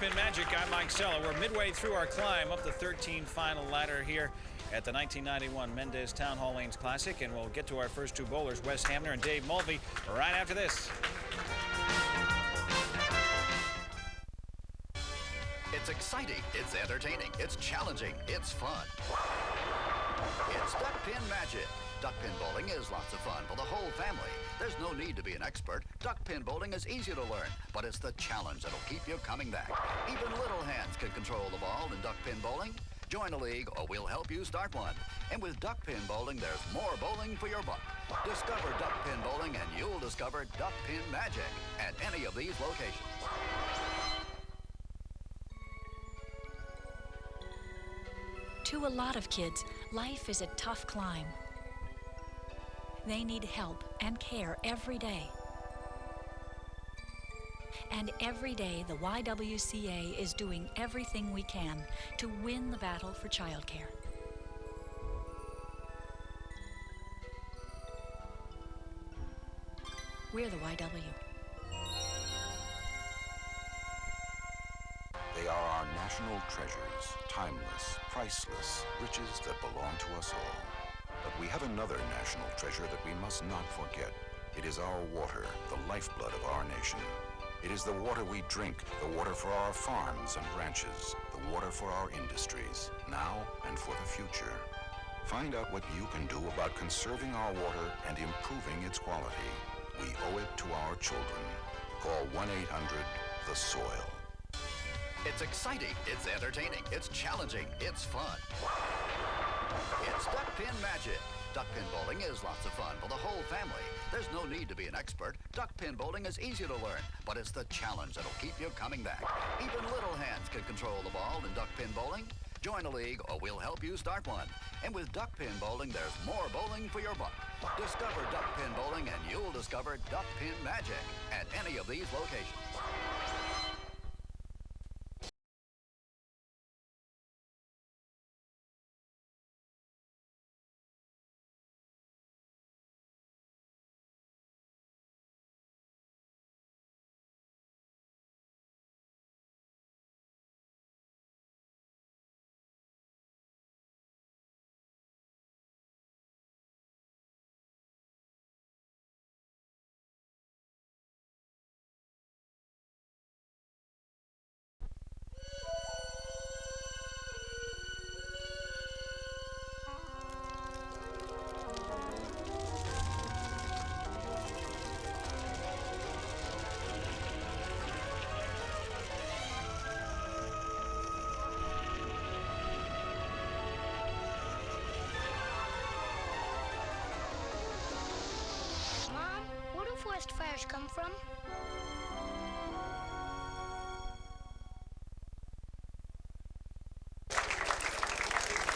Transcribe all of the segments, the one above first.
Duckpin Magic. I'm Mike Sella. We're midway through our climb up the 13 final ladder here at the 1991 Mendes Town Hall Classic, and we'll get to our first two bowlers, Wes Hamner and Dave Mulvey, right after this. It's exciting, it's entertaining, it's challenging, it's fun. It's Duckpin Magic. Duckpin bowling is lots of fun for the whole family. There's no need to be an expert. Duckpin bowling is easy to learn, but it's the challenge that'll keep you coming back. Even little hands can control the ball in duckpin bowling. Join a league or we'll help you start one. And with duckpin bowling, there's more bowling for your buck. Discover duckpin bowling and you'll discover Duckpin Magic at any of these locations. To a lot of kids, life is a tough climb. They need help and care every day. And every day, the YWCA is doing everything we can to win the battle for childcare. We're the YW. They are our national treasures, timeless, priceless, riches that belong to us all. But we have another national treasure that we must not forget. It is our water, the lifeblood of our nation. It is the water we drink, the water for our farms and ranches, the water for our industries, now and for the future. Find out what you can do about conserving our water and improving its quality. We owe it to our children. Call 1-800-THE-SOIL. It's exciting, it's entertaining, it's challenging, it's fun. It's Duckpin Magic. Duckpin bowling is lots of fun for the whole family. There's no need to be an expert. Duckpin bowling is easy to learn, but it's the challenge that'll keep you coming back. Even little hands can control the ball in duckpin bowling. Join a league or we'll help you start one. And with duckpin bowling, there's more bowling for your buck. Discover duckpin bowling and you'll discover Duckpin Magic at any of these locations. Forest fires come from?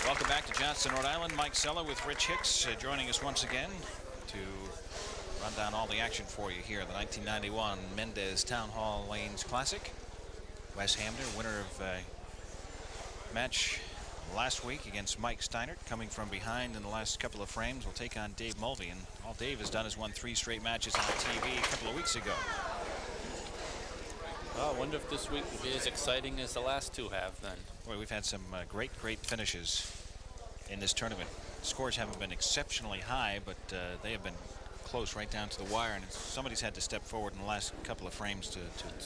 Welcome back to Johnston, Rhode Island. Mike Sella with Rich Hicks joining us once again to run down all the action for you here at the 1991 Mendes Town Hall Classic. Wes Hamner, winner of match last week against Mike Steinert, coming from behind in the last couple of frames, will take on Dave Mulvey, and all Dave has done is won 3 straight matches on TV a couple of weeks ago. Well, I wonder if this week will be as exciting as the last two have then. Boy, we've had some great finishes in this tournament. Scores haven't been exceptionally high, but they have been close right down to the wire, and somebody's had to step forward in the last couple of frames to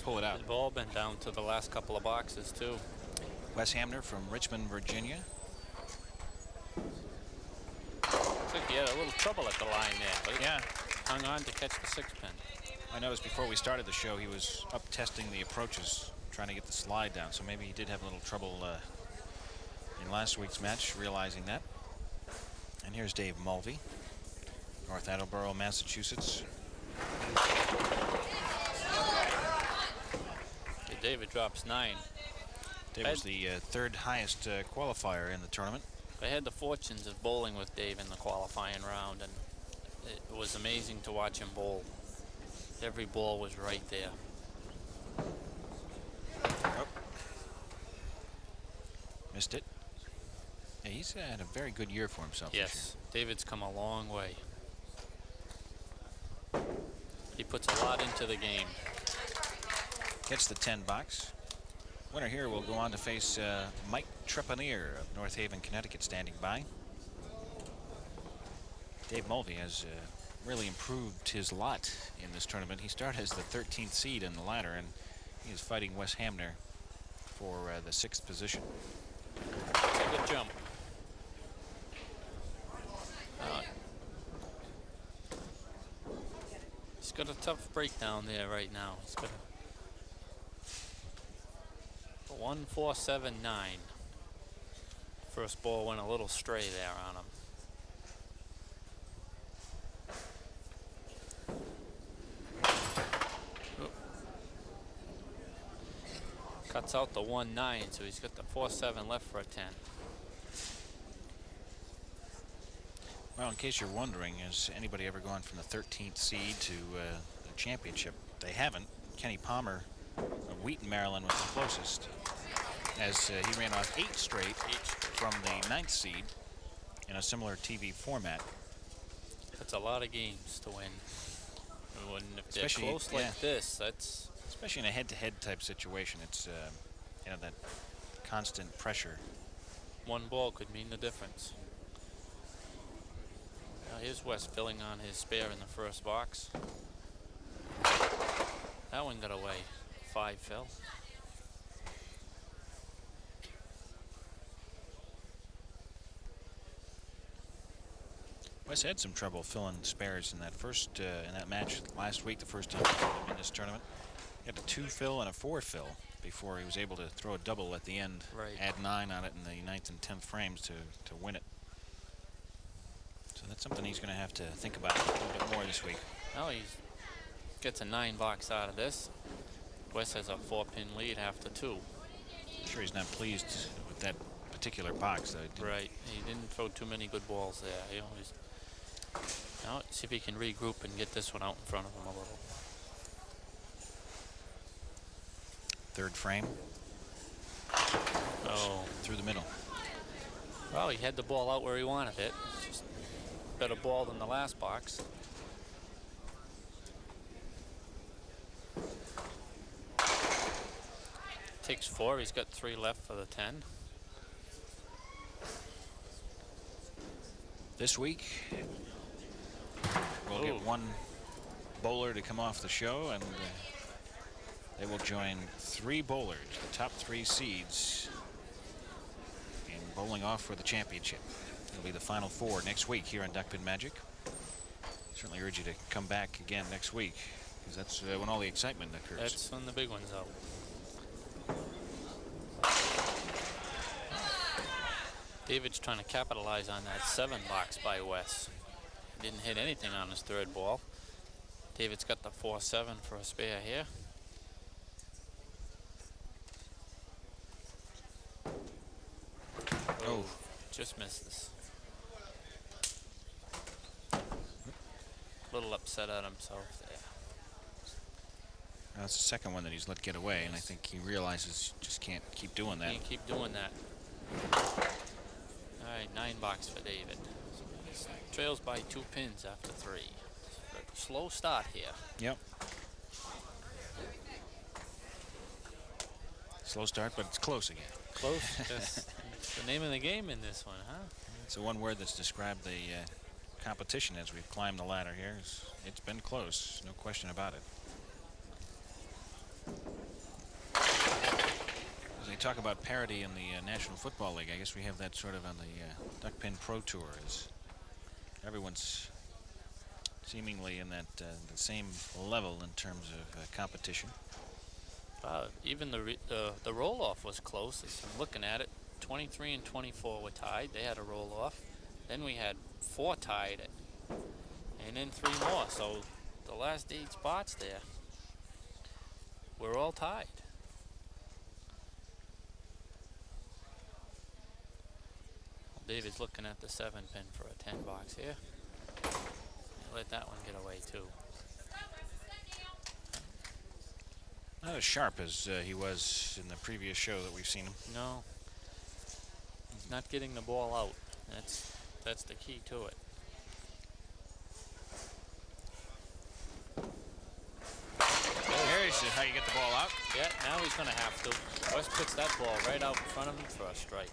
pull it out. They've all been down to the last couple of boxes too. Wes Hamner from Richmond, Virginia. Looks like he had a little trouble at the line there, but he hung on to catch the 6-pin. I noticed before we started the show he was up testing the approaches, trying to get the slide down, so maybe he did have a little trouble in last week's match, realizing that. And here's Dave Mulvey, North Attleboro, Massachusetts. Okay, David drops 9. Dave was the third highest qualifier in the tournament. I had the fortunes of bowling with Dave in the qualifying round, and it was amazing to watch him bowl. Every ball was right there. Oh. Missed it. Yeah, he's had a very good year for himself. Yes, David's come a long way. He puts a lot into the game. Gets the 10 box. Winner here will go on to face Mike Trepanier of North Haven, Connecticut, standing by. Dave Mulvey has really improved his lot in this tournament. He started as the 13th seed in the ladder, and he is fighting Wes Hamner for the 6th position. Good jump. He's got a tough breakdown there right now. He's got a 1-4-7-9. First ball went a little stray there on him. Cuts out the 1-9, so he's got the 4-7 left for a 10. Well, in case you're wondering, has anybody ever gone from the 13th seed to the championship? They haven't. Kenny Palmer of Wheaton, Maryland, was the closest, as he ran off 8 straight from the 9th seed in a similar TV format. That's a lot of games to win. And if they're Especially, close like this, that's... Especially in a head-to-head type situation, it's you know, that constant pressure. One ball could mean the difference. Now here's Wes filling on his spare in the first box. That one got away. 5 fell. Wes had some trouble filling spares in that first in that match last week, the first time in this tournament. He had a 2 fill and a 4 fill before he was able to throw a double at the end, right. Add 9 on it in the 9th and 10th frames to win it. So that's something he's going to have to think about a little bit more this week. Now he gets a 9 box out of this. Wes has a 4-pin lead after 2. I'm sure he's not pleased with that particular box, though. Right. He didn't throw too many good balls there. He always... Now see if he can regroup and get this one out in front of him a little. 3rd frame. Oh. Through the middle. Well, he had the ball out where he wanted it. Just better ball than the last box. Takes 4. He's got 3 left for the 10. This week, we'll get one bowler to come off the show, and they will join 3 bowlers, the top 3 seeds, in bowling off for the championship. It'll be the final 4 next week here on Duckpin Magic. Certainly urge you to come back again next week, because that's when all the excitement occurs. That's when the big one's out. David's trying to capitalize on that 7 box by Wes. He didn't hit anything on his 3rd ball. David's got the 4-7 for a spare here. Oh, just misses. A little upset at himself there. That's the second one that he's let get away, and I think he realizes just can't keep doing that. Can't keep doing that. All right, 9 box for David. Trails by 2 pins after 3. Slow start here. Yep. Slow start, but it's close again. Close. That's the name of the game in this one, huh? It's the one word that's described the competition as we've climbed the ladder here. It's been close, no question about it. As they talk about parity in the National Football League, I guess we have that sort of on the Duckpin Pro Tour. Everyone's seemingly in that the same level in terms of competition. Even the roll-off was close. As I'm looking at it, 23 and 24 were tied. They had a roll-off. Then we had 4 tied, and then 3 more. So the last 8 spots there were all tied. David's looking at the 7-pin for a 10 box here. Let that one get away too. Not as sharp as he was in the previous show that we've seen him. No, he's not getting the ball out. That's the key to it. There There's how you get the ball out. Yeah, now he's going to have to. Wes puts that ball right out in front of him for a strike.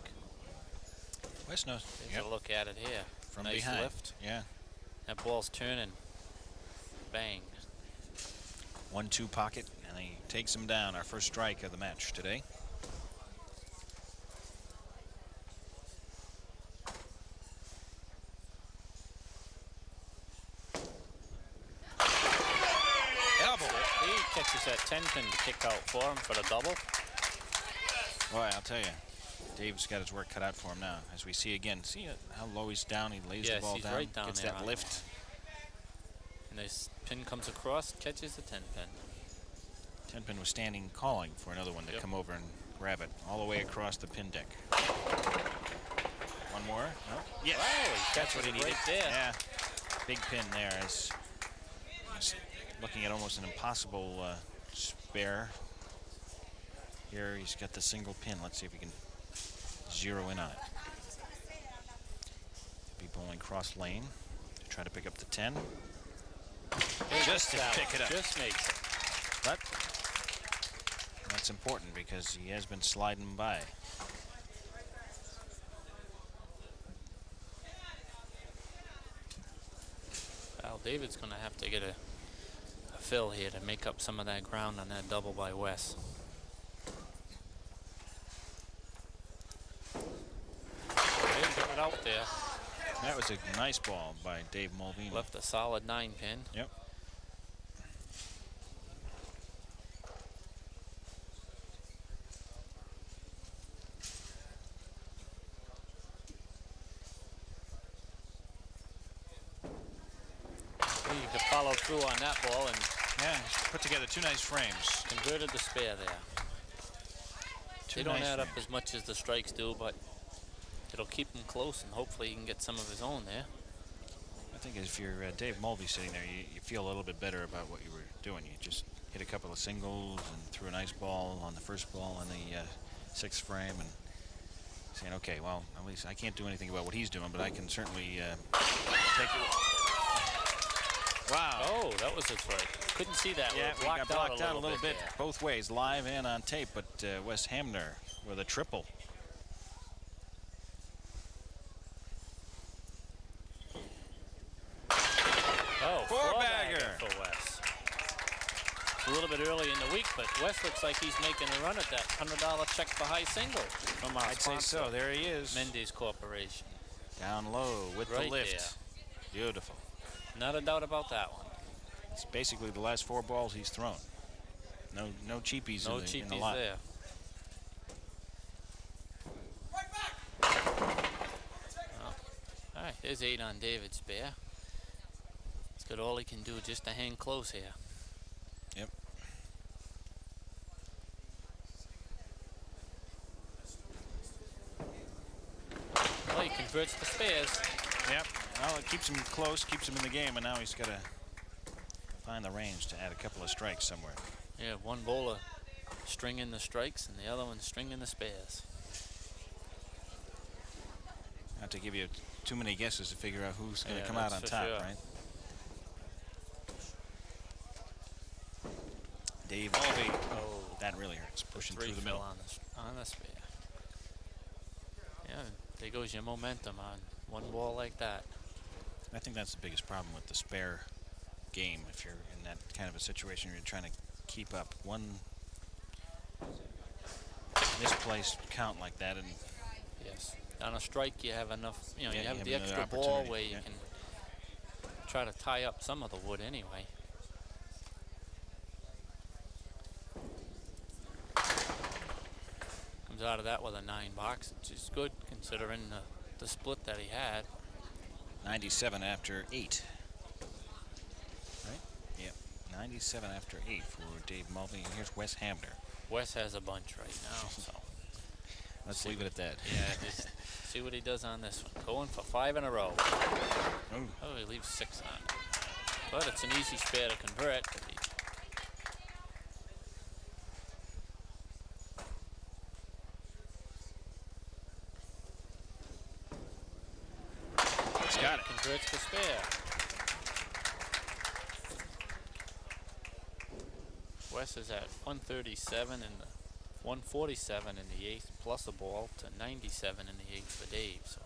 Wes knows. Take a look at it here. From nice behind. lift. Yeah. That ball's turning. Bang. 1-2 pocket, and he takes him down. Our first strike of the match today. Double. He catches that 10-pin to kick out for him for the double. Boy, I'll tell you, Dave's got his work cut out for him now. As we see again, see how low he's down. He lays the ball he's down, right down gets there that on lift. And this pin comes across, catches the 10-pin. 10-pin was standing calling for another one to come over and grab it all the way across the pin deck. One more? No? Yes. Oh, That's what he needed. Right there. Yeah. Big pin there. He's looking at almost an impossible spare. Here he's got the single pin. Let's see if we can zero in on it. Be bowling cross lane to try to pick up the 10. Just to pick it up. Just makes it. But that's important because he has been sliding by. Well, David's going to have to get a fill here to make up some of that ground on that double by Wes. Dave got it out there. That was a nice ball by Dave Mulvey. Left a solid 9-pin. Yep. He could follow through on that ball and put together two nice frames. Converted the spare there. They don't add up as much as the strikes do, but it'll keep him close, and hopefully he can get some of his own there. I think if you're Dave Mulvey sitting there, you feel a little bit better about what you were doing. You just hit a couple of singles and threw a nice ball on the first ball in the sixth frame, and saying, okay, well, at least I can't do anything about what he's doing, but I can certainly take it. Wow. Oh, that was a strike. Couldn't see that. Yeah, we got blocked out a little bit there. both ways, live and on tape, but Wes Hamner with a triple. Oh, four-bagger for Wes. It's a little bit early in the week, but Wes looks like he's making a run at that $100 check for high single from our I'd say sponsor, so. There he is. Mendes Corporation. Down low with Right the lift. there. Beautiful. Not a doubt about that one. It's basically the last four balls he's thrown. No cheapies No in the cheapies lot. there. Oh. All right, there's 8 on David's spare. He's got all he can do just to hang close here. Yep. Well, he converts the spares. Yep. Well, it keeps him close, keeps him in the game, and now he's got to find the range to add a couple of strikes somewhere. Yeah, one bowler stringing the strikes and the other one stringing the spares. Not to give you too many guesses to figure out who's going to Yeah, come out that's on for top, sure. right? Dave Mulvey. Oh, That really hurts. Pushing three through the fill middle. on the spare. Yeah, there goes your momentum on one ball like that. I think that's the biggest problem with the spare game. If you're in that kind of a situation, you're trying to keep up one misplaced count like that, and Yes. On a strike, you have enough, Yeah, you you have have the another extra ball opportunity, where you yeah. can try to tie up some of the wood anyway. Comes out of that with a 9 box, which is good considering the split that he had. 97 after 8. Right? Yep. 97 after 8 for Dave Mulvey. And here's Wes Hamner. Wes has a bunch right now, so Let's leave it at that. yeah, just see what he does on this one. Going for 5 in a row. Oh. Oh, he leaves 6 on it. But it's an easy spare to convert. He's got it. Converts the spare. Wes is at 137 in the 147 in the 8th, plus a ball to 97 in the 8th for Dave. So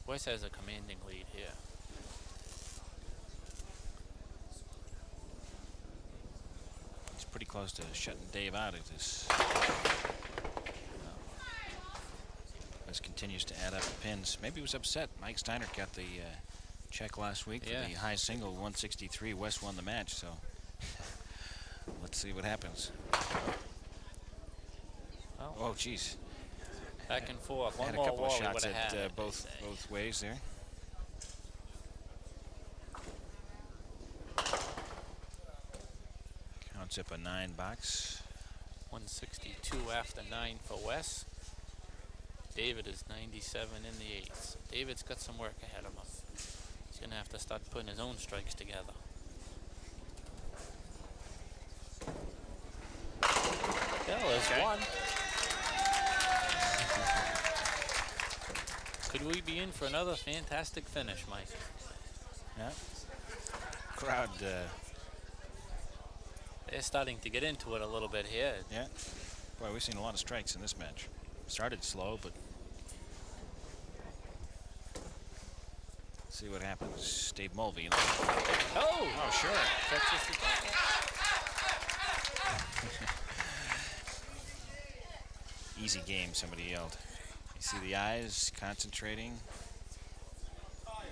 Wes has a commanding lead here. He's pretty close to shutting Dave out of this. Wes continues to add up the pins. Maybe he was upset. Mike Steiner got the check last week for the high single, 163. Wes won the match, so let's see what happens. Oh, geez. Back and forth. One Had a more couple of wall shots he at had, both ways there. Counts up a 9 box. 162 after 9 for Wes. David is 97 in the 8th. David's got some work ahead of him. He's going to have to start putting his own strikes together. There is one. Could we be in for another fantastic finish, Mike? Yeah. Crowd. They're starting to get into it a little bit here. Yeah. Boy, we've seen a lot of strikes in this match. Started slow, but see what happens. Dave Mulvey. Oh, sure. Easy game, somebody yelled. You see the eyes concentrating.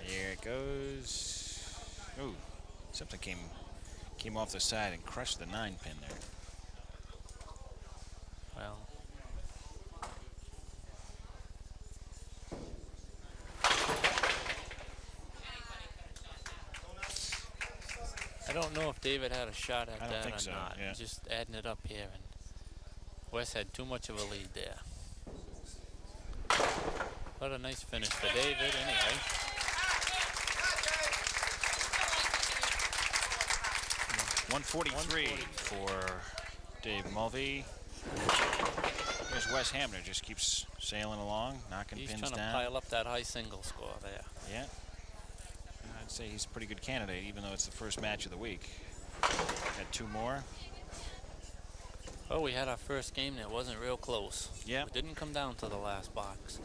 There it goes. Ooh, something came off the side and crushed the 9 pin there. Well, I don't know if David had a shot at that or not. Yeah. Just adding it up here, and Wes had too much of a lead there. What a nice finish for David, anyway. .143 for Dave Mulvey. There's Wes Hamner, just keeps sailing along, knocking pins down. He's trying to pile up that high single score there. Yeah. I'd say he's a pretty good candidate, even though it's the first match of the week. Had 2 more. Oh, we had our first game that wasn't real close. Yeah. It didn't come down to the last box.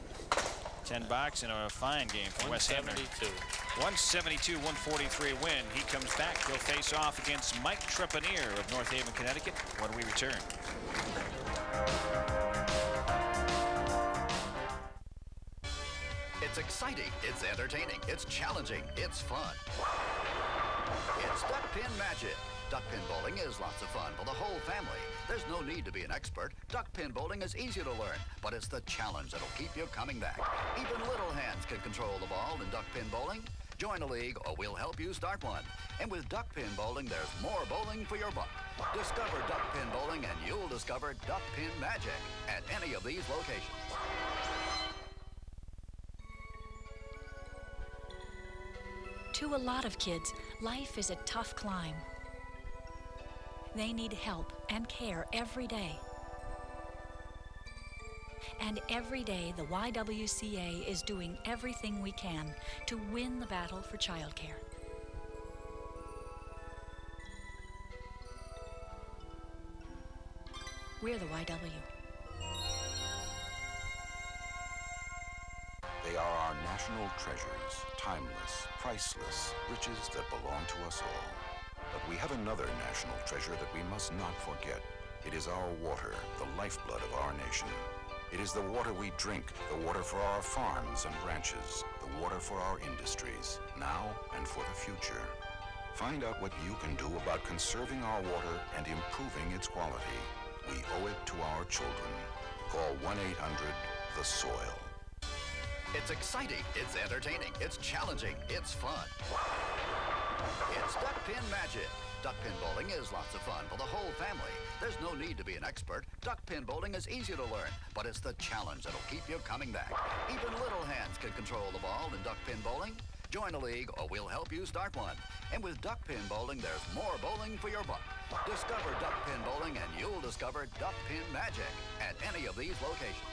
10 box and a fine game for Wes Hamner. 172. 172-143 win. He comes back. He'll face off against Mike Trepanier of North Haven, Connecticut when we return. It's exciting, it's entertaining, it's challenging, it's fun. It's Duckpin Magic. Duckpin bowling is lots of fun for the whole family. There's no need to be an expert. Duckpin bowling is easy to learn, but it's the challenge that'll keep you coming back. Even little hands can control the ball in duckpin bowling. Join a league or we'll help you start one. And with duckpin bowling, there's more bowling for your buck. Discover duckpin bowling and you'll discover Duckpin Magic at any of these locations. To a lot of kids, life is a tough climb. They need help and care every day. And every day, the YWCA is doing everything we can to win the battle for childcare. We're the YW. They are our national treasures, timeless, priceless, riches that belong to us all. But we have another national treasure that we must not forget. It is our water, the lifeblood of our nation. It is the water we drink, the water for our farms and ranches, the water for our industries, now and for the future. Find out what you can do about conserving our water and improving its quality. We owe it to our children. Call 1-800-THE-SOIL. It's exciting, it's entertaining, it's challenging, it's fun. It's Duckpin Magic. Duckpin bowling is lots of fun for the whole family. There's no need to be an expert. Duckpin bowling is easy to learn, but it's the challenge that'll keep you coming back. Even little hands can control the ball in duckpin bowling. Join a league or we'll help you start one. And with duckpin bowling, there's more bowling for your buck. Discover duckpin bowling and you'll discover Duckpin Magic at any of these locations.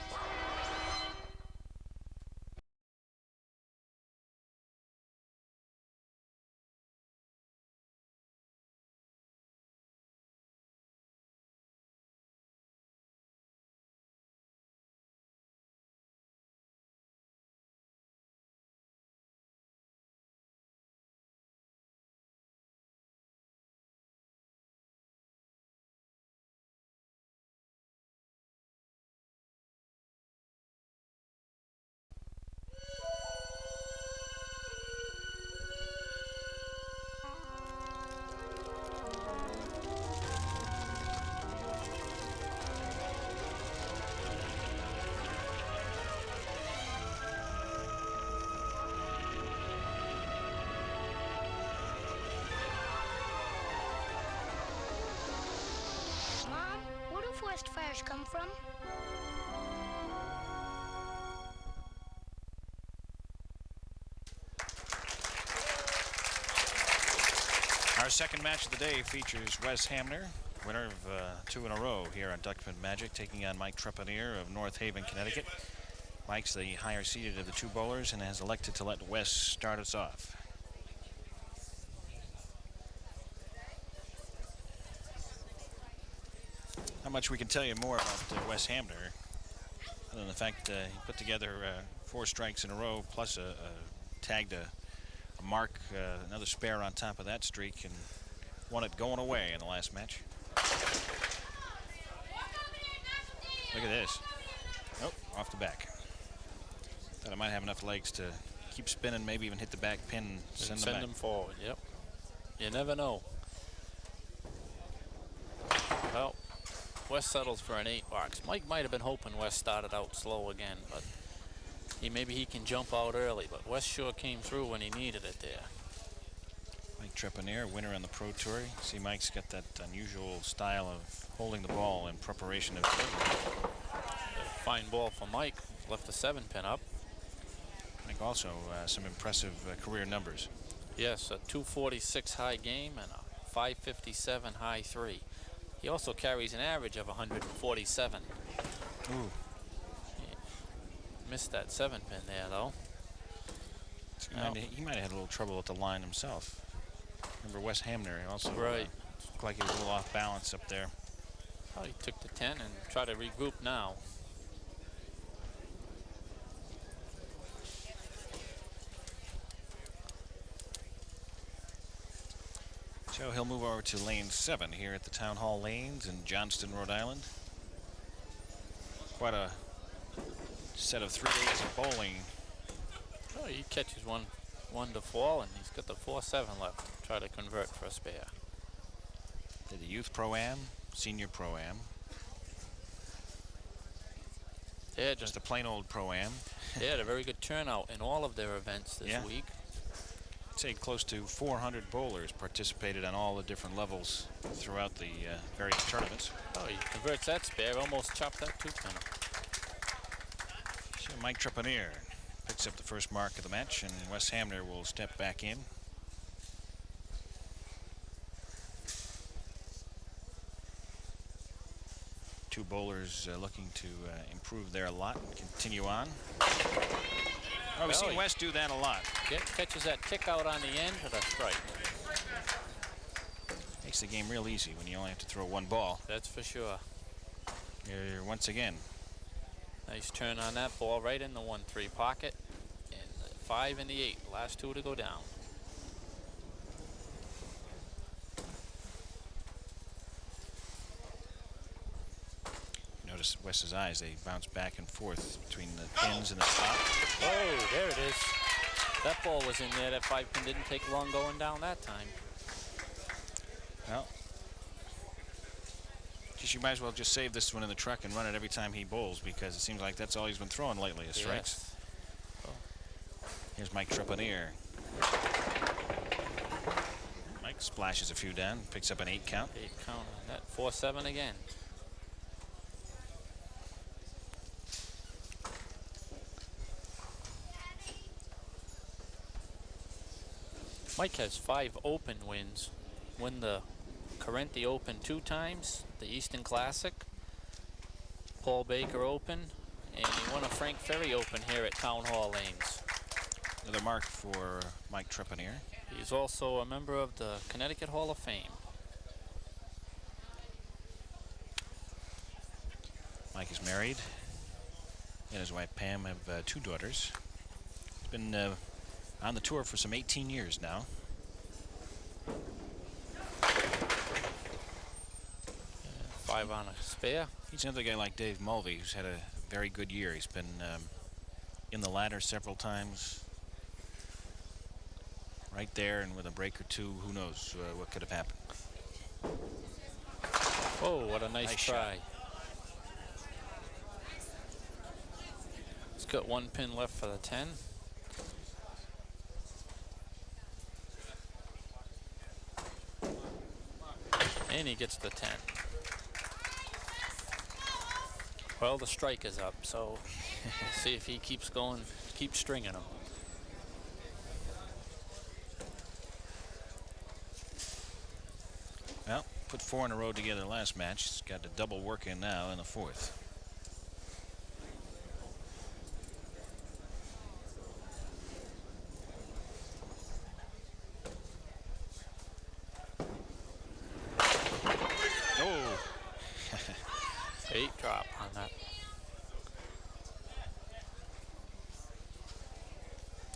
forest fires come from? Our second match of the day features Wes Hamner, winner of 2 in a row here on Duckpin Magic, taking on Mike Trepanier of North Haven, Connecticut. Mike's the higher seeded of the 2 bowlers and has elected to let Wes start us off. Not much we can tell you more about Wes Hamner, other than the fact he put together 4 strikes in a row, plus tagged a mark, another spare on top of that streak, and won it going away in the last match. Look at this. Oh, off the back. Thought it might have enough legs to keep spinning, maybe even hit the back pin and send them back. Forward. Yep. You never know. Well, Wes settles for an 8 box. Mike might have been hoping Wes started out slow again, but maybe he can jump out early. But Wes sure came through when he needed it there. Mike Trepanier, winner on the Pro Tour. See, Mike's got that unusual style of holding the ball in preparation of Fine ball for Mike. Left the 7-pin up. Mike also some impressive career numbers. Yes, a 246 high game and a 557 high 3. He also carries an average of 147. Ooh. Missed that 7-pin there, though. He might have had a little trouble with the line himself. Remember Wes Hamner also right. Looked like he was a little off balance up there. Well, he took the 10 and tried to regroup now. So he'll move over to lane 7 here at the Town Hall Lanes in Johnston, Rhode Island. Quite a set of 3 days of bowling. Oh, he catches one to fall, and he's got the 4-7 left. Try to convert for a spare. Did the Youth Pro-Am, Senior Pro-Am. Yeah, just a plain old Pro-Am. They had a very good turnout in all of their events this week. I'd say close to 400 bowlers participated on all the different levels throughout the various tournaments. Oh, he converts that spare, almost chopped that 2-pin. So Mike Trepanier picks up the first mark of the match, and Wes Hamner will step back in. Two bowlers looking to improve their lot and continue on. Oh, we've seen Wes do that a lot. Catches that kick out on the end for the strike. Makes the game real easy when you only have to throw 1 ball. That's for sure. Here once again. Nice turn on that ball, right in the 1-3 pocket. And the 5 and the 8, last 2 to go down. Notice Wes's eyes, they bounce back and forth between the pins and the stop. Oh, there it is. That ball was in there. That 5-pin didn't take long going down that time. Well, you might as well just save this one in the truck and run it every time he bowls, because it seems like that's all he's been throwing lately is strikes. Yes. Oh. Here's Mike Trepanier. Mike splashes a few down, picks up an 8 count. 8 count on that. 4-7 again. Mike has 5 Open wins. Won the Carenti Open 2 times, the Easton Classic, Paul Baker Open, and he won a Frank Ferry Open here at Town Hall Lanes. Another mark for Mike Trepanier. He's also a member of the Connecticut Hall of Fame. Mike is married, and his wife Pam have 2 daughters. He's been on the tour for some 18 years now. Five on a spare. He's another guy like Dave Mulvey, who's had a very good year. He's been in the ladder several times. Right there, and with a break or 2, who knows what could have happened. Oh, what a nice try. Shot. He's got 1 pin left for the 10. And he gets the 10. Well, the strike is up, so we'll see if he keeps going, keeps stringing them. Well, put 4 in a row together last match. He's got a double work in now in the 4th. Oh! 8 drop on that.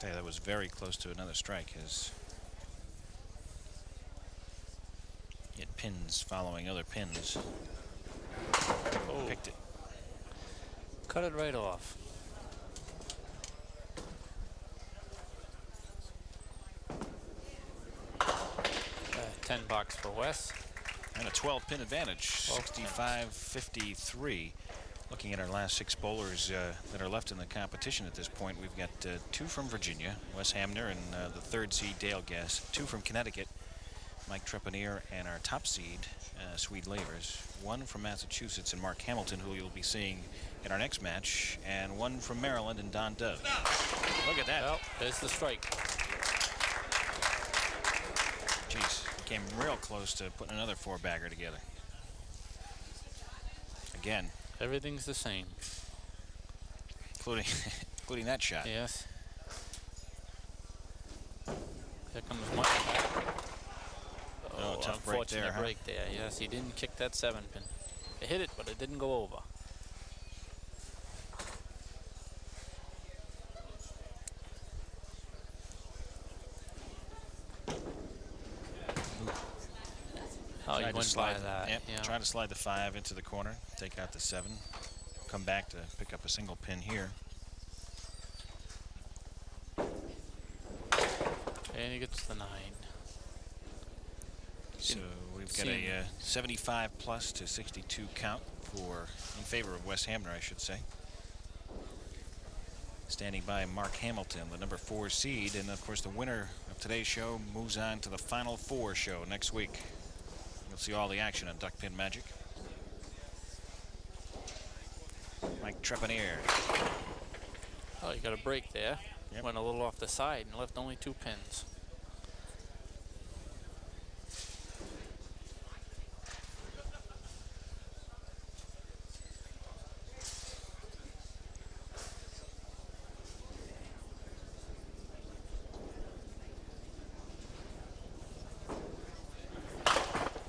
Yeah, that was very close to another strike. His hit pins following other pins. Oh. Picked it. Cut it right off. 10 bucks for Wes. And a 12-pin advantage, 65-53. Looking at our last 6 bowlers that are left in the competition at this point, we've got 2 from Virginia, Wes Hamner, and the 3rd seed, Dale Guess. 2 from Connecticut, Mike Trepanier, and our top seed, Swede Lavers. 1 from Massachusetts, and Mark Hamilton, who you'll be seeing in our next match. And 1 from Maryland, and Don Dove. Look at that. Well, there's the strike. Jeez, came real close to putting another 4-bagger together. Again. Everything's the same. Including that shot. Yes. Here comes Mike back. Oh, tough break unfortunate there, huh? break there. Yes, he didn't kick that 7-pin. It hit it, but it didn't go over. Oh, you went by that. Yep, Yeah. try to slide the 5 into the corner, take out the 7, come back to pick up a single pin here. And he gets the 9. So we've got a 75 plus to 62 count in favor of Wes Hamner, I should say. Standing by Mark Hamilton, the number 4 seed, and of course the winner of today's show moves on to the Final 4 show next week. You'll see all the action on Duckpin Magic. Mike Trepanier. Oh, you got a break there. Yep. Went a little off the side and left only 2 pins.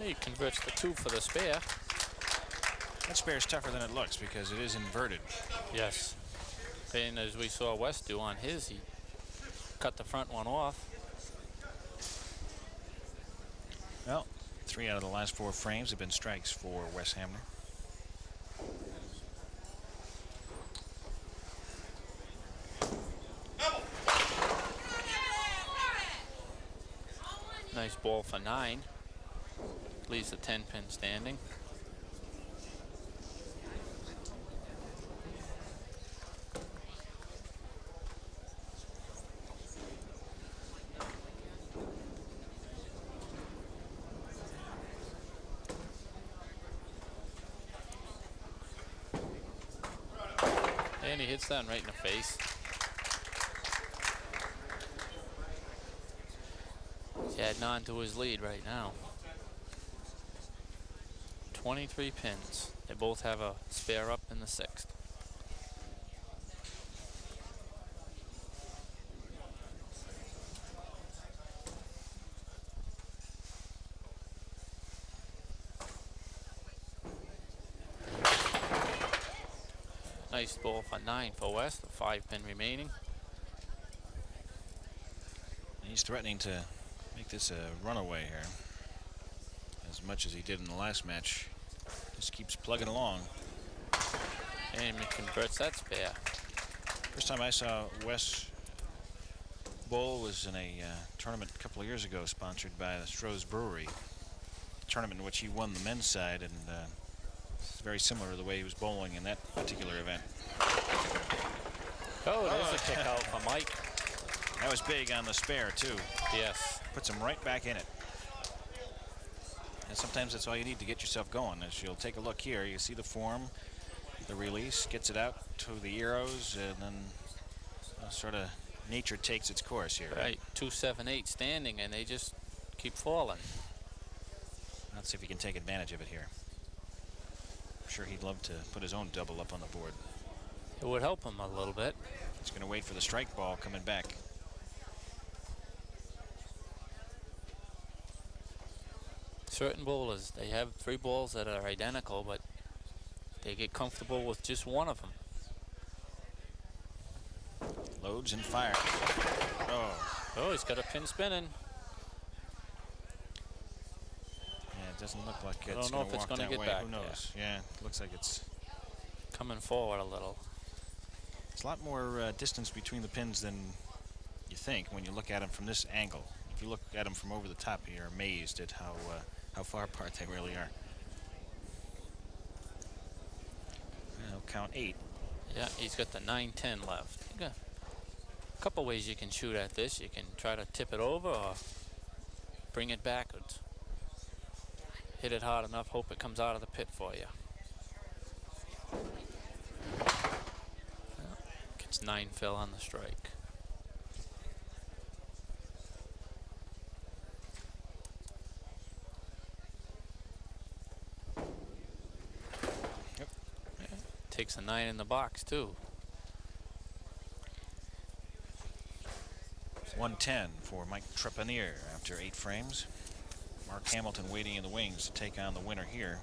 He converts the 2 for the spare. That spare is tougher than it looks because it is inverted. Yes. And as we saw Wes do on his, he cut the front one off. Well, 3 out of the last 4 frames have been strikes for Wes Hamner. Nice ball for 9. Leaves the 10-pin standing. And he hits that right in the face. He's adding on to his lead right now. 23 pins. They both have a spare up in the 6th. Nice ball for 9 for West, the 5-pin remaining. He's threatening to make this a runaway here. As much as he did in the last match. Just keeps plugging along. And he converts that spare. First time I saw Wes bowl was in a tournament a couple of years ago sponsored by the Stroh's Brewery. A tournament in which he won the men's side, and it's very similar to the way he was bowling in that particular event. Oh, there's a kick out for Mike. That was big on the spare too. Yes. Puts him right back in it. And sometimes that's all you need to get yourself going. As you'll take a look here, you see the form. the release, gets it out to the arrows, and then sort of nature takes its course here. Right, 2-7-8 standing, and they just keep falling. Let's see if he can take advantage of it here. I'm sure he'd love to put his own double up on the board. It would help him a little bit. He's going to wait for the strike ball coming back. Certain bowlers, they have 3 balls that are identical, but they get comfortable with just one of them. Loads and fire. Oh, he's got a pin spinning. Yeah, it doesn't look like I it's don't know going if to it's walk gonna that get way. back, Who knows? Yeah, it looks like it's Coming forward a little. a lot more distance between the pins than you think when you look at them from this angle. If you look at them from over the top, you're amazed at how far apart they really are. I'll count 8. Yeah, he's got the 9-10 left. You got a couple ways you can shoot at this. You can try to tip it over or bring it backwards. Hit it hard enough, hope it comes out of the pit for you. Well, gets 9 fill on the strike. Yep. Yeah, takes a 9 in the box too. 110 for Mike Trepanier after 8 frames. Mark Hamilton waiting in the wings to take on the winner here.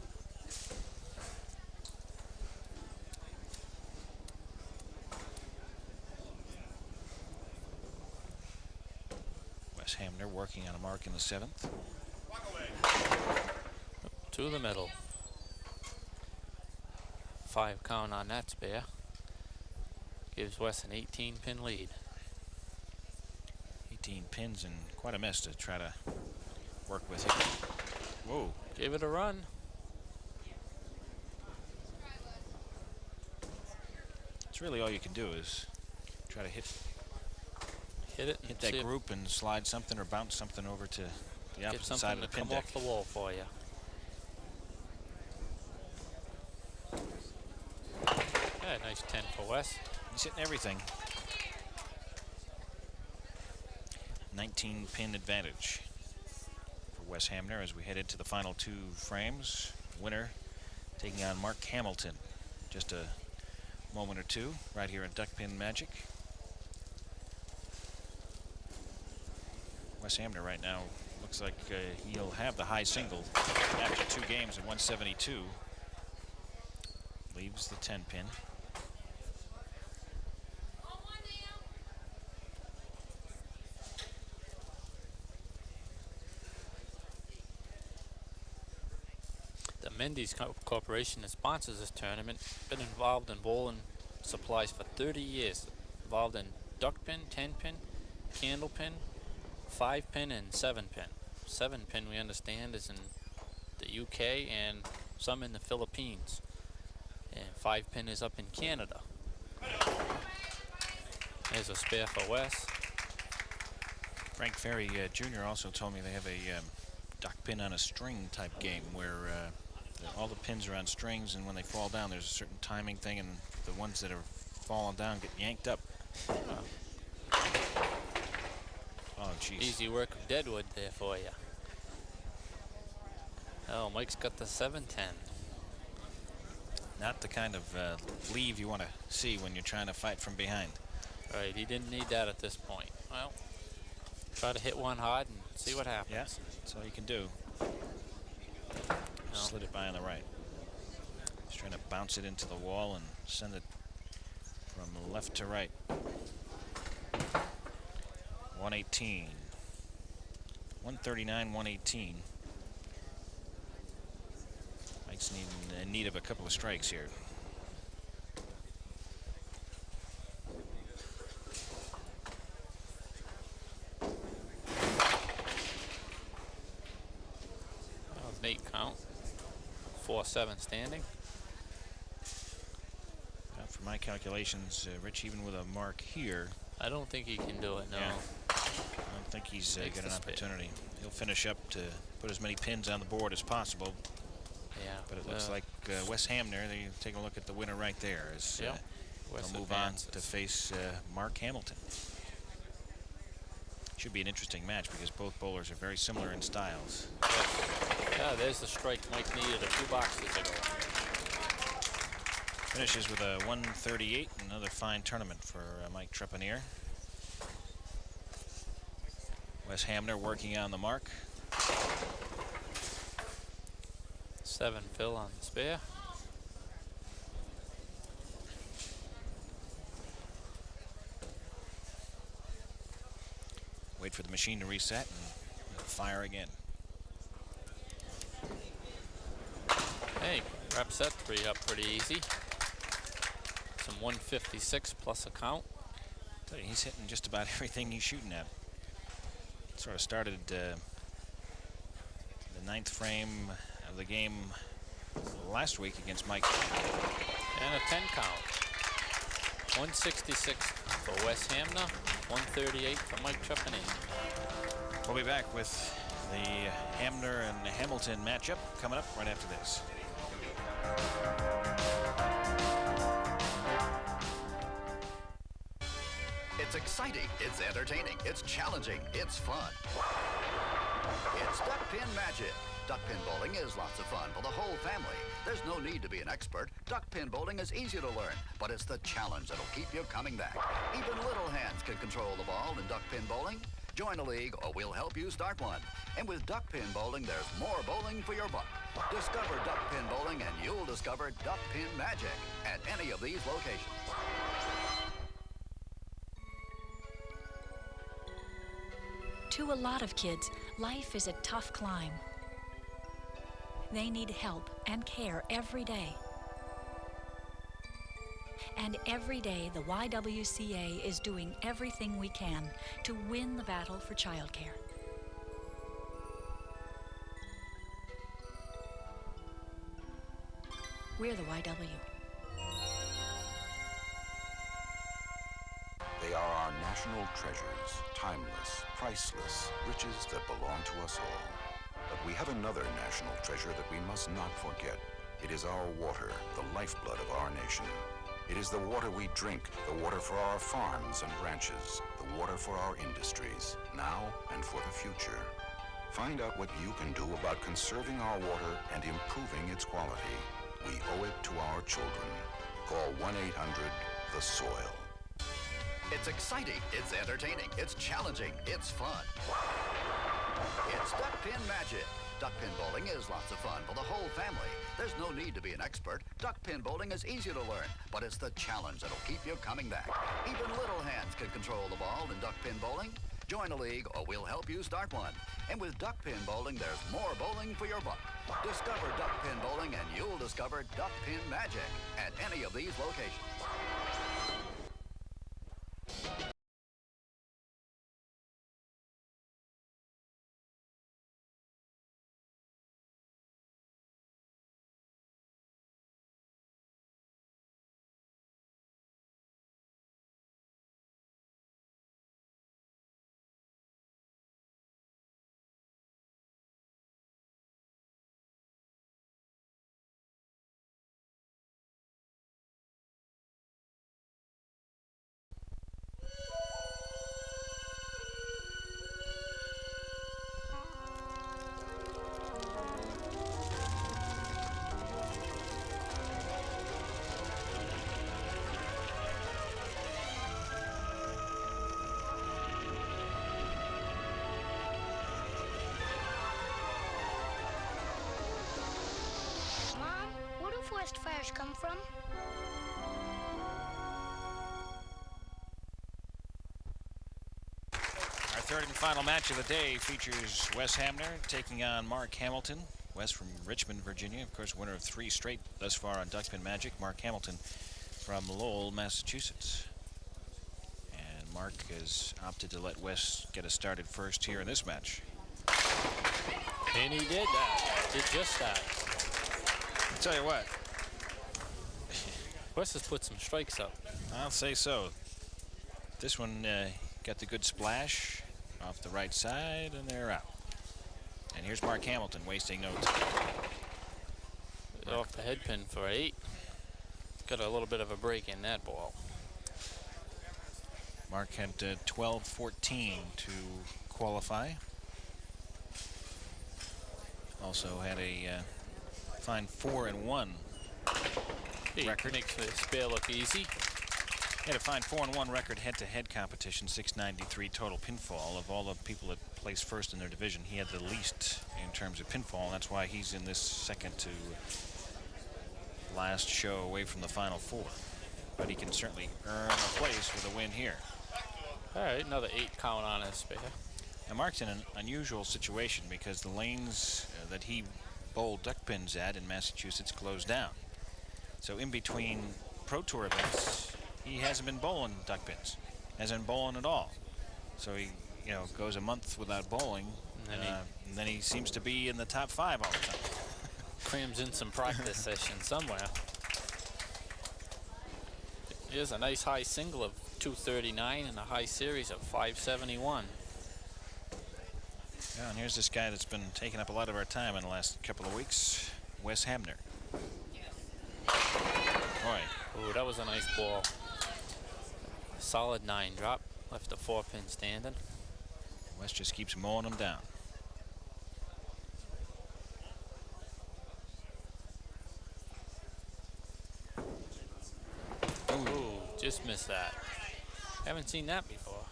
Wes Hamner working on a mark in the 7th. To the middle. 5 count on that spare. Gives Wes an 18-pin lead. 18 pins and quite a mess to try to work with here. Whoa. Give it a run. It's really all you can do is try to hit Hit that see if- group and slide something or bounce something over to the Get opposite side something of to the pin come deck. off the wall for you. Yeah, nice 10 for Wes. He's hitting everything. 19 pin advantage for Wes Hamner as we head into the final 2 frames. Winner taking on Mark Hamilton. Just a moment or two right here at Duckpin Magic. Wes Hamner right now looks like he'll have the high single after 2 games at 172. Leaves the 10 pin. The Mendes Corporation that sponsors this tournament, been involved in bowling supplies for 30 years. Involved in duck pin, 10 pin, candle pin, 5 pin, and 7 pin. 7 pin, we understand, is in the UK and some in the Philippines. And 5 pin is up in Canada. There's a spare for Wes. Frank Ferry Jr. also told me they have a duck pin on a string type game where all the pins are on strings, and when they fall down there's a certain timing thing, and the ones that are falling down get yanked up. Oh, geez. Easy work of Deadwood there for you. Oh, Mike's got the 7-10. Not the kind of leave you want to see when you're trying to fight from behind. Right, he didn't need that at this point. Well, try to hit one hard and see what happens. Yeah, that's all you can do. No. Slid it by on the right. He's trying to bounce it into the wall and send it from left to right. 118. 139, 118. Mike's in need of a couple of strikes here. That was an 8 count. 4-7 standing. For my calculations, Rich, even with a mark here, I don't think he can do it, no. Yeah. I don't think he's Makes got an the spit. opportunity. He'll finish up to put as many pins on the board as possible, Yeah. but it looks like Wes Hamner. They're taking a look at the winner right there as they'll move on to face Mark Hamilton. Should be an interesting match because both bowlers are very similar in styles. Yeah, there's the strike Mike needed a few boxes ago. Finishes with a 138. Another fine tournament for Mike Trepanier. Wes Hamner working on the mark. 7 Phil on the spare. Wait for the machine to reset and fire again. Hey, wraps that 3 up pretty easy. Some 156 plus a count. I tell you, he's hitting just about everything he's shooting at. Sort of started the 9th frame of the game last week against Mike. And a 10 count. 166 for Wes Hamner, 138 for Mike Trepanier. We'll be back with the Hamner and Hamilton matchup coming up right after this. It's exciting, it's entertaining, it's challenging, it's fun. It's Duckpin Magic. Duckpin bowling is lots of fun for the whole family. There's no need to be an expert. Duckpin bowling is easy to learn, but it's the challenge that'll keep you coming back. Even little hands can control the ball in duckpin bowling. Join a league or we'll help you start one. And with duckpin bowling, there's more bowling for your buck. Discover duckpin bowling and you'll discover Duckpin Magic at any of these locations. To a lot of kids, life is a tough climb. They need help and care every day. And every day, the YWCA is doing everything we can to win the battle for childcare. We're the YW. They are our national treasures, timeless, priceless, riches that belong to us all. But we have another national treasure that we must not forget. It is our water, the lifeblood of our nation. It is the water we drink, the water for our farms and ranches, the water for our industries, now and for the future. Find out what you can do about conserving our water and improving its quality. We owe it to our children. Call 1-800-THE-SOIL. It's exciting, it's entertaining, it's challenging, it's fun. It's Duckpin Magic. Duckpin bowling is lots of fun for the whole family. There's no need to be an expert. Duckpin bowling is easy to learn, but it's the challenge that'll keep you coming back. Even little hands can control the ball in duckpin bowling. Join a league or we'll help you start one. And with duckpin bowling, there's more bowling for your buck. Discover duckpin bowling and you'll discover Duckpin Magic at any of these locations. Mom, where do forest fires come from? Our third and final match of the day features Wes Hamner taking on Mark Hamilton. Wes from Richmond, Virginia, of course, winner of 3 straight thus far on Duckpin Magic. Mark Hamilton from Lowell, Massachusetts. And Mark has opted to let Wes get us started first here in this match. And he did that. Did just that. I'll tell you what, Wes has put some strikes up. I'll say so. This one got the good splash off the right side, and they're out. And here's Mark Hamilton wasting no time. off the head pin for 8. Got a little bit of a break in that ball. Mark had 12-14 to qualify. Also had a fine 4-1 record. Makes the spare look easy. Had a fine 4-1 record head-to-head competition, 693 total pinfall. Of all the people that placed first in their division, he had the least in terms of pinfall, and that's why he's in this second to last show away from the final 4. But he can certainly earn a place with a win here. All right, another 8 count on his spare. Now Mark's in an unusual situation because the lanes that he bowled duck pins at in Massachusetts closed down. So in between Pro Tour events, he hasn't been bowling duck pins, hasn't been bowling at all. So he, goes a month without bowling, and then he seems to be in the top 5 all the time. Crams in some practice session somewhere. Here's a nice high single of 239 and a high series of 571. Yeah, and here's this guy that's been taking up a lot of our time in the last couple of weeks, Wes Hamner. Boy. Ooh, that was a nice ball. Solid 9 drop. Left the 4-pin standing. Wes just keeps mowing him down. Ooh, just missed that. Haven't seen that before.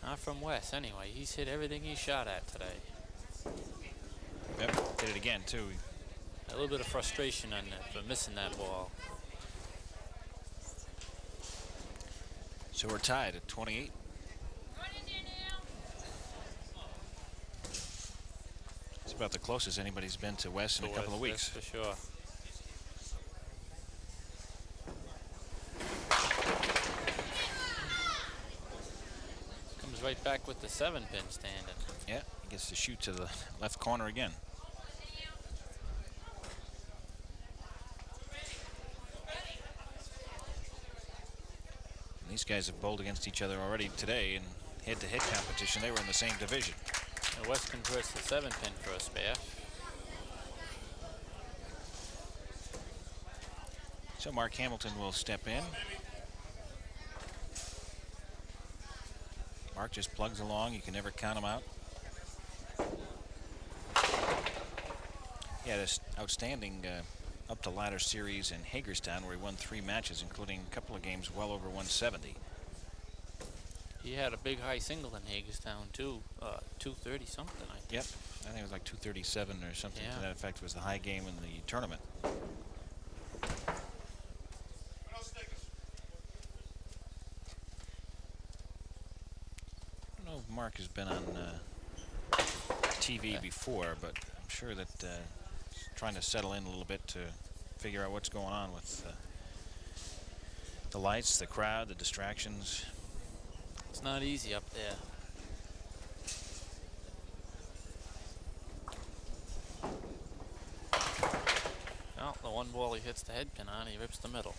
Not from Wes, anyway. He's hit everything he shot at today. Yep, did it again, too. A little bit of frustration on that for missing that ball. So we're tied at 28. It's about the closest anybody's been to Wes in a couple of weeks. That's for sure. Comes right back with the 7-pin standing. Yeah, he gets to shoot to the left corner again. These guys have bowled against each other already today in head-to-head competition. They were in the same division. And Wes converts the 7-pin for a spare. So Mark Hamilton will step in. Mark just plugs along. You can never count him out. He had an outstanding up-the-ladder series in Hagerstown where he won 3 matches, including a couple of games well over 170. He had a big high single in Hagerstown, too. 230 something, I think. Yep. I think it was like 237 or something to that effect was the high game in the tournament. I don't know if Mark has been on TV before, but I'm sure that he's trying to settle in a little bit to figure out what's going on with the lights, the crowd, the distractions. It's not easy up there. Well, the one ball he hits the head pin on, he rips the middle.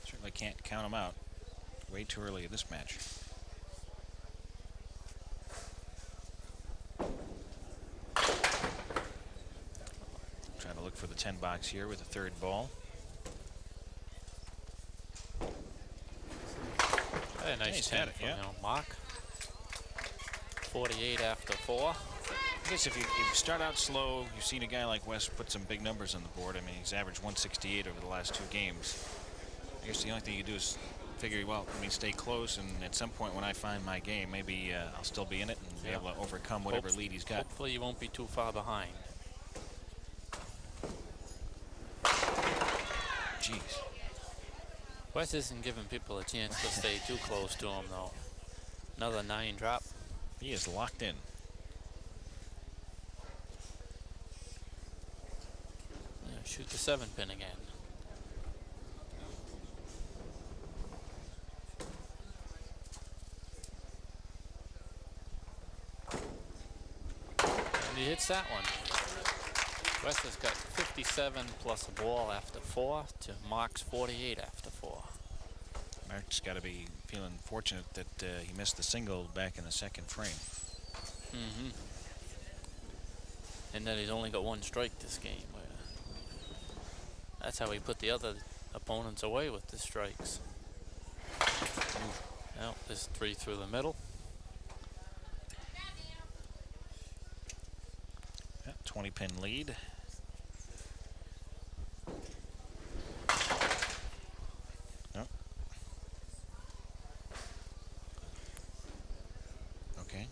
Certainly can't count him out. Way too early in this match. Trying to look for the 10 box here with the 3rd ball. Hey, nice 10 from Mark. 48 after 4. I guess if you start out slow, you've seen a guy like Wes put some big numbers on the board. I mean, he's averaged 168 over the last 2 games. I guess the only thing you do is figure, well, let me stay close, and at some point when I find my game, maybe I'll still be in it and be able to overcome whatever lead he's got. Hopefully you won't be too far behind. Jeez. Wes isn't giving people a chance to stay too close to him, though. Another 9 drop. He is locked in. Yeah, shoot the 7-pin again. And he hits that one. Wes has got 57 plus a ball after 4 to Mark's 48 after 4. Mark's got to be feeling fortunate that he missed the single back in the 2nd frame. And then he's only got one strike this game. That's how he put the other opponents away with the strikes. Now there's 3 through the middle. 20-pin lead. Oh. Okay.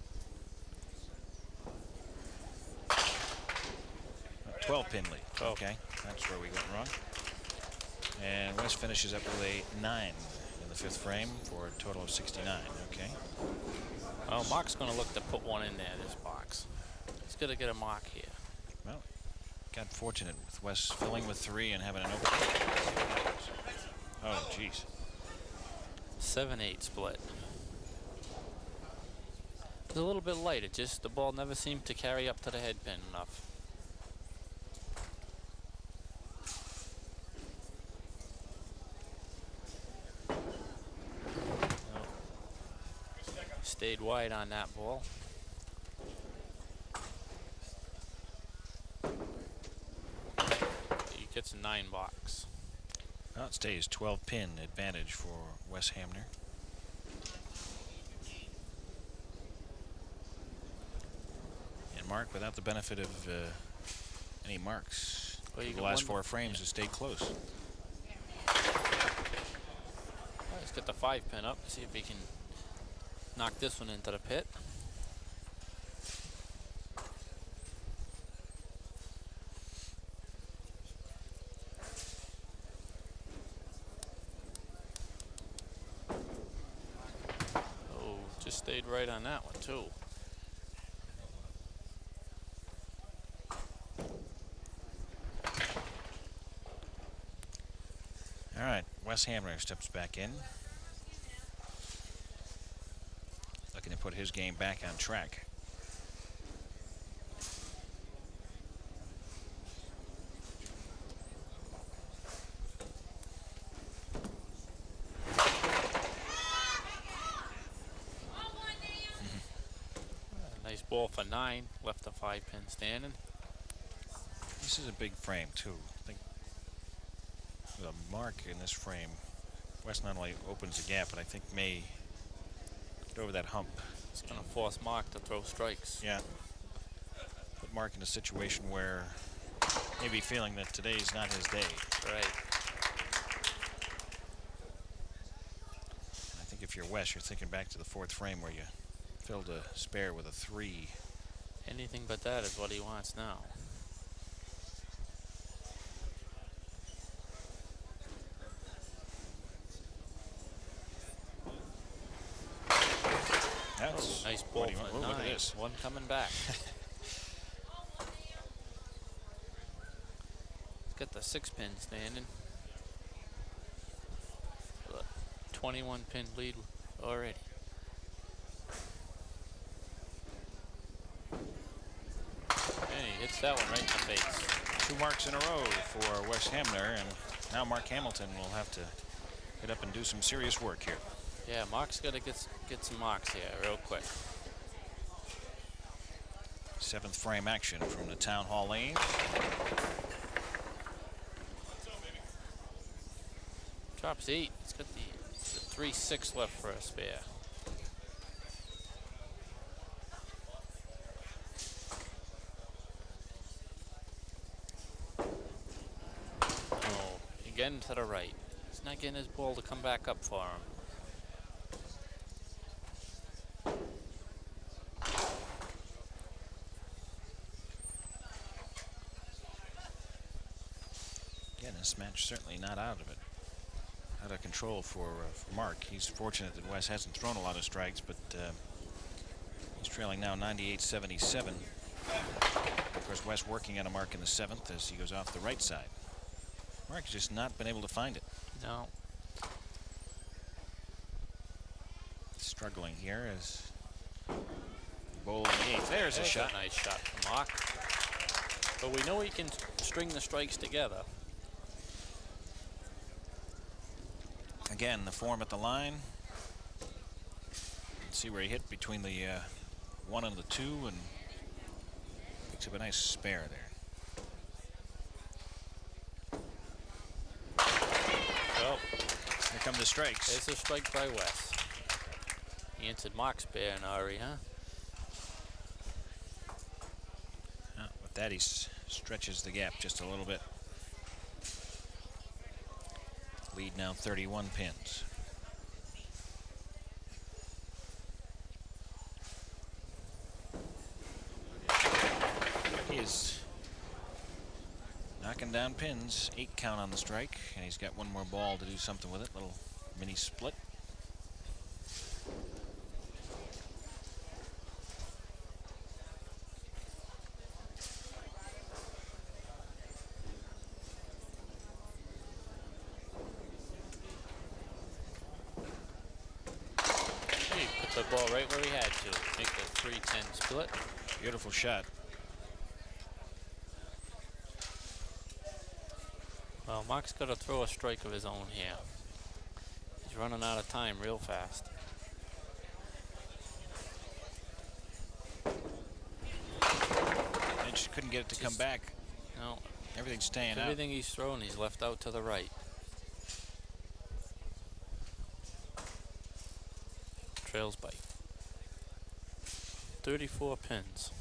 12-pin lead. Oh. Okay, that's where we went wrong. And Wes finishes up with a 9 in the 5th frame for a total of 69. Okay. Well, Mark's going to look to put one in there, this box. He's going to get a mark here. Well, got fortunate with Wes filling with 3 and having an open. Oh, jeez. 7-8 split. It's a little bit light. It just, the ball never seemed to carry up to the head pin enough. Stayed wide on that ball. He gets a 9 box. Well, it stays 12-pin advantage for Wes Hamner. And Mark, without the benefit of any marks, Well, you the can last wonder- 4 frames has stayed close. Let's get the 5-pin up, see if he can knock this one into the pit. Oh, just stayed right on that one too. All right, Wes Hamner steps back in. Looking to put his game back on track. Nice ball for 9, left the 5-pin standing. This is a big frame too. I think the mark in this frame, Wes not only opens the gap, but I think may get over that hump. It's going to force Mark to throw strikes. Yeah. Put Mark in a situation where maybe feeling that today's not his day. Right. I think if you're Wes, you're thinking back to the 4th frame where you filled a spare with a 3. Anything but that is what he wants now. That's Nice ball what he for wants. Oh, 9. look at this. One coming back. Let's get the 6-pin standing. 21-pin lead already. And he hits that one right in the face. 2 marks in a row for Wes Hamner, and now Mark Hamilton will have to get up and do some serious work here. Yeah, Mark's got to get some marks here real quick. 7th frame action from the Town Hall lane. Drops 8. It's got the 3-6 left for a spare. Oh, again to the right. He's not getting his ball to come back up for him. Yeah, this match certainly not out of it. Out of control for Mark. He's fortunate that Wes hasn't thrown a lot of strikes, but he's trailing now 98-77. Of course, Wes working on a mark in the 7th as he goes off the right side. Mark has just not been able to find it. No. Struggling here as bowl in the 8th. There's a shot. Nice shot from Mark. But we know he can string the strikes together. Again, the form at the line. See where he hit between the 1 on the 2 and picks up a nice spare there. Well, here come the strikes. There's a strike by Wes. He answered Mark's spare in a hurry, huh? With that, he stretches the gap just a little bit. Lead now 31 pins. He is knocking down pins. 8 count on the strike, and he's got one more ball to do something with it. Little mini split. The ball right where he had to make the 3-10 split. Beautiful shot. Well, Mark's got to throw a strike of his own here. He's running out of time real fast. I just couldn't get it to come back. No. Everything's staying out. Everything he's thrown, he's left out to the right. Trails by 34 pins.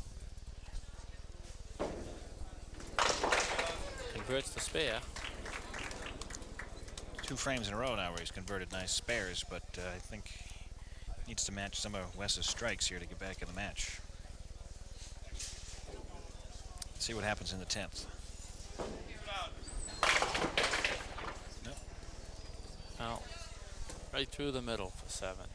Converts the spare. 2 frames in a row now where he's converted nice spares, but I think he needs to match some of Wes's strikes here to get back in the match. Let's see what happens in the 10th. Nope. Out. Right through the middle for 7.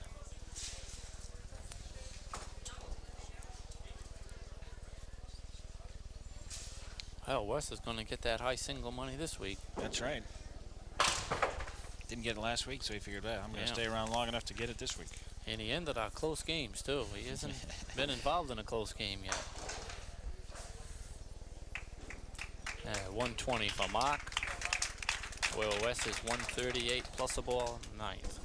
Well, Wes is going to get that high single money this week. That's right. Didn't get it last week, so he figured, well, I'm going to stay around long enough to get it this week. And he ended our close games, too. He hasn't been involved in a close game yet. 120 for Mark. Well, Wes is 138 plus a ball, 9th.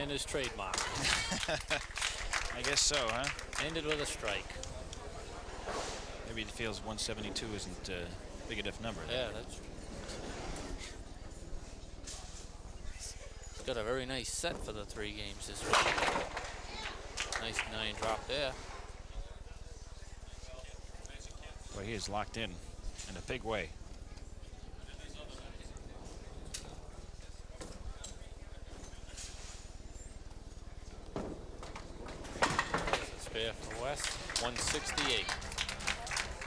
And his trademark. I guess so, huh? Ended with a strike. Maybe he feels 172 isn't a big enough number. Yeah, that's true. He's got a very nice set for the 3 games this week. Nice 9 drop there. Well, he is locked in a big way. Spare for Wes, 168.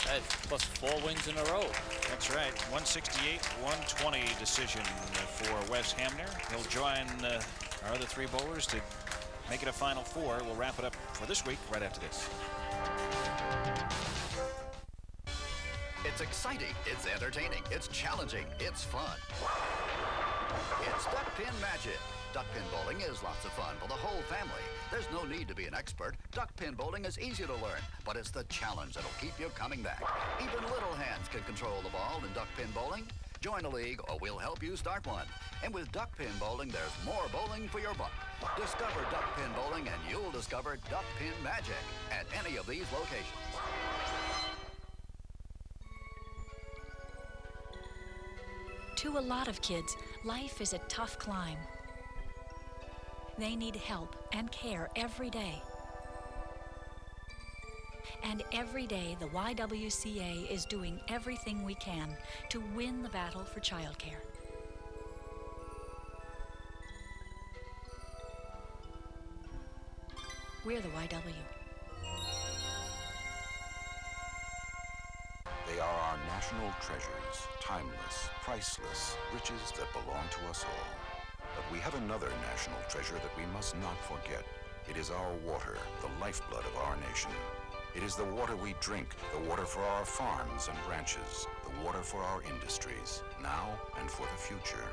That's plus 4 wins in a row. That's right, 168, 120 decision for Wes Hamner. He'll join our other 3 bowlers to make it a final 4. We'll wrap it up for this week right after this. It's exciting, it's entertaining, it's challenging, it's fun. It's Duckpin Magic. Duckpin bowling is lots of fun for the whole family. There's no need to be an expert. Duckpin bowling is easy to learn, but it's the challenge that'll keep you coming back. Even little hands can control the ball in duckpin bowling. Join a league or we'll help you start one. And with duckpin bowling, there's more bowling for your buck. Discover duckpin bowling and you'll discover Duckpin Magic at any of these locations. To a lot of kids, life is a tough climb. They need help and care every day. And every day, the YWCA is doing everything we can to win the battle for childcare. We're the YW. They are our national treasures, timeless, priceless, riches that belong to us all. But we have another national treasure that we must not forget. It is our water, the lifeblood of our nation. It is the water we drink, the water for our farms and ranches, the water for our industries, now and for the future.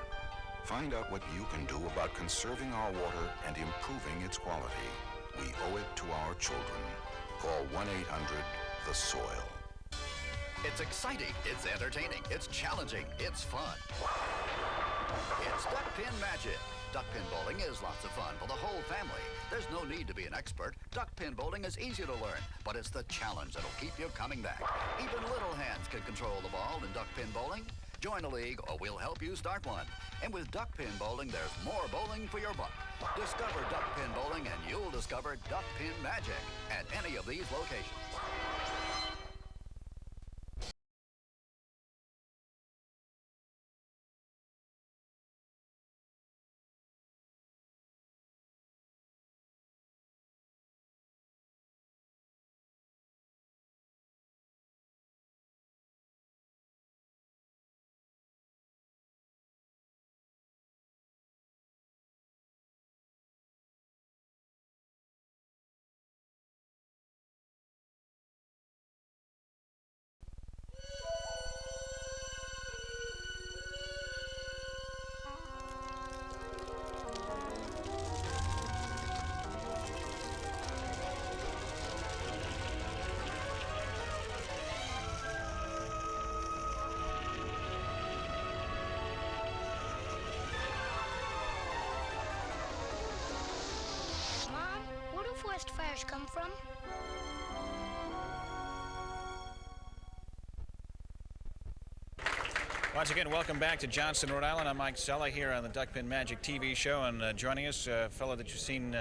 Find out what you can do about conserving our water and improving its quality. We owe it to our children. Call 1-800-THE-SOIL. It's exciting, it's entertaining, it's challenging, it's fun. It's Duckpin Magic. Duckpin bowling is lots of fun for the whole family. There's no need to be an expert. Duckpin bowling is easy to learn, but it's the challenge that'll keep you coming back. Even little hands can control the ball in duckpin bowling. Join a league or we'll help you start one. And with duckpin bowling, there's more bowling for your buck. Discover duckpin bowling and you'll discover Duckpin Magic at any of these locations. Mom, where do forest fires come from? Once again, welcome back to Johnston, Rhode Island. I'm Mike Sella here on the Duckpin Magic TV show, and joining us, a fellow that you've seen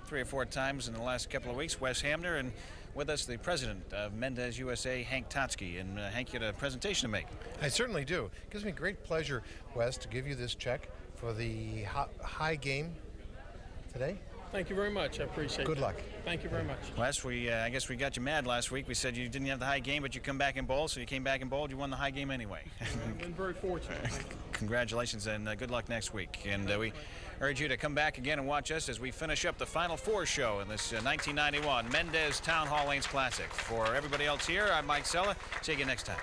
3 or 4 times in the last couple of weeks, Wes Hamner, and with us, the president of Mendes USA, Hank Totsky. And Hank, you had a presentation to make. I certainly do. It gives me great pleasure, Wes, to give you this check for the high game today. Thank you very much. I appreciate it. Good luck. Thank you very much. Wes, I guess we got you mad last week. We said you didn't have the high game, but you come back and bowl, so you came back and bowled. You won the high game anyway. I've been very fortunate. Congratulations, and good luck next week. And we urge you to come back again and watch us as we finish up the Final Four show in this 1991 Mendes Town Hall Classic. For everybody else here, I'm Mike Sella. See you again next time.